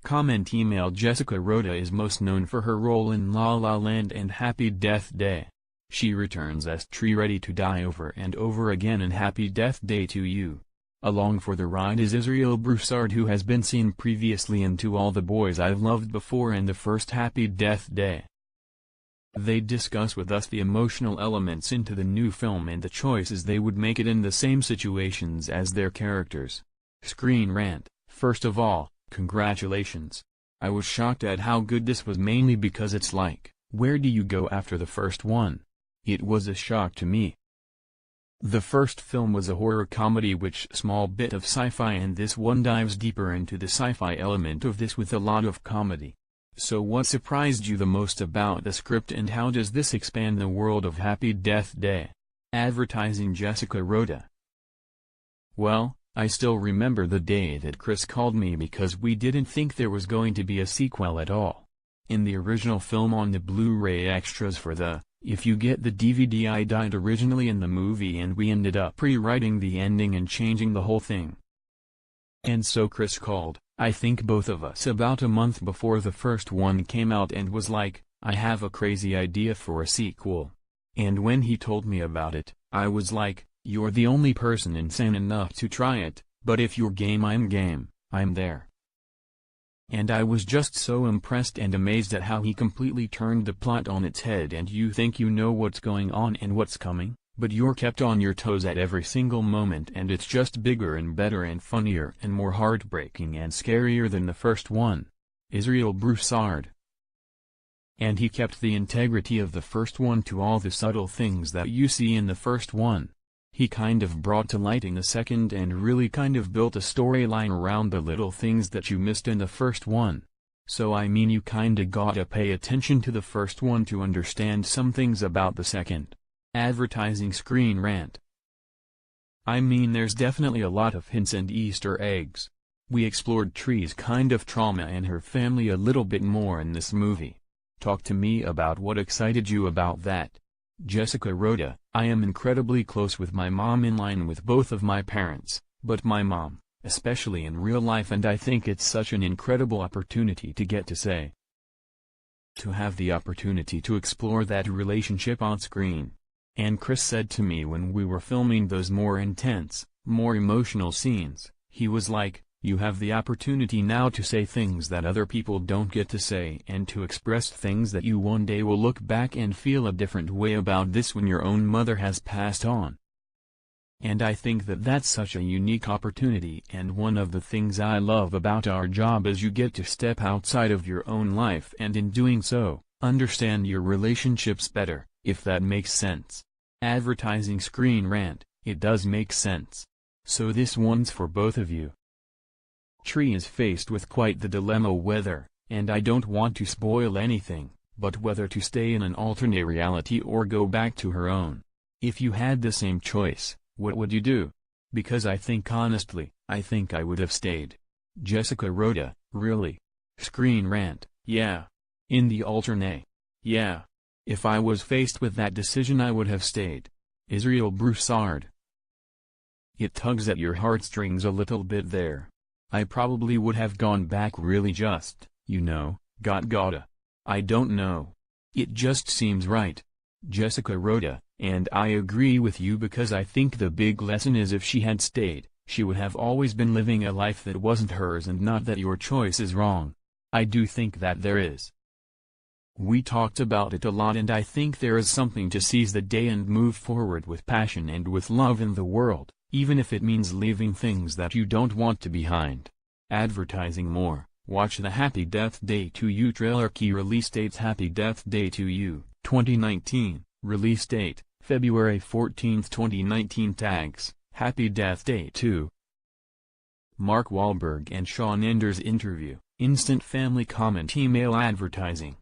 Comment email. Jessica Rothe is most known for her role in La La Land and Happy Death Day. She returns as Tree, ready to die over and over again in Happy Death Day to You. Along for the ride is Israel Broussard, who has been seen previously in To All the Boys I've Loved Before and the first Happy Death Day. They discuss with us the emotional elements into the new film and the choices they would make it in the same situations as their characters. Screen Rant. First of all, congratulations. I was shocked at how good this was, mainly because it's like, where do you go after the first one? It was a shock to me. The first film was a horror comedy, which small bit of sci-fi, and this one dives deeper into the sci-fi element of this with a lot of comedy. So what surprised you the most about the script, and how does this expand the world of Happy Death Day? Advertising. Jessica Rothe. Well, I still remember the day that Chris called me because we didn't think there was going to be a sequel at all. In the original film on the Blu-ray extras for the, if you get the DVD, I died originally in the movie, and we ended up rewriting the ending and changing the whole thing. And so Chris called, I think both of us, about a month before the first one came out, and was like, I have a crazy idea for a sequel. And when he told me about it, I was like, you're the only person insane enough to try it, but if you're game, I'm game, I'm there. And I was just so impressed and amazed at how he completely turned the plot on its head, and you think you know what's going on and what's coming, but you're kept on your toes at every single moment, and it's just bigger and better and funnier and more heartbreaking and scarier than the first one. Israel Broussard. And he kept the integrity of the first one to all the subtle things that you see in the first one. He kind of brought to light in the second, and really kind of built a storyline around the little things that you missed in the first one. So I mean, you kinda gotta pay attention to the first one to understand some things about the second. Advertising. Screen Rant. I mean, there's definitely a lot of hints and Easter eggs. We explored Tree's kind of trauma and her family a little bit more in this movie. Talk to me about what excited you about that. Jessica Rothe. I am incredibly close with my mom, in line with both of my parents, but my mom, especially in real life, and I think it's such an incredible opportunity to get to say. To have the opportunity to explore that relationship on screen. And Chris said to me when we were filming those more intense, more emotional scenes, he was like, you have the opportunity now to say things that other people don't get to say, and to express things that you one day will look back and feel a different way about this when your own mother has passed on. And I think that that's such a unique opportunity, and one of the things I love about our job is you get to step outside of your own life, and in doing so, understand your relationships better, if that makes sense. Advertising. Screen Rant. It does make sense. So this one's for both of you. Tree is faced with quite the dilemma whether, and I don't want to spoil anything, but whether to stay in an alternate reality or go back to her own. If you had the same choice, what would you do? Because I think honestly, I think I would have stayed. Jessica Rothe. Really? Screen Rant. Yeah. In the alternate. Yeah. If I was faced with that decision, I would have stayed. Israel Broussard. It tugs at your heartstrings a little bit there. I probably would have gone back, really, just, you know, gotta. I don't know. It just seems right. Jessica Rothe. And I agree with you, because I think the big lesson is, if she had stayed, she would have always been living a life that wasn't hers, and not that your choice is wrong. I do think that there is. We talked about it a lot, and I think there is something to seize the day and move forward with passion and with love in the world, even if it means leaving things that you don't want to behind. Advertising more. Watch the Happy Death Day to You trailer. Key release dates: Happy Death Day to You, 2019, release date, February 14, 2019. Tags: Happy Death Day 2. Mark Wahlberg and Shawn Mendes interview, instant family comment email. Advertising.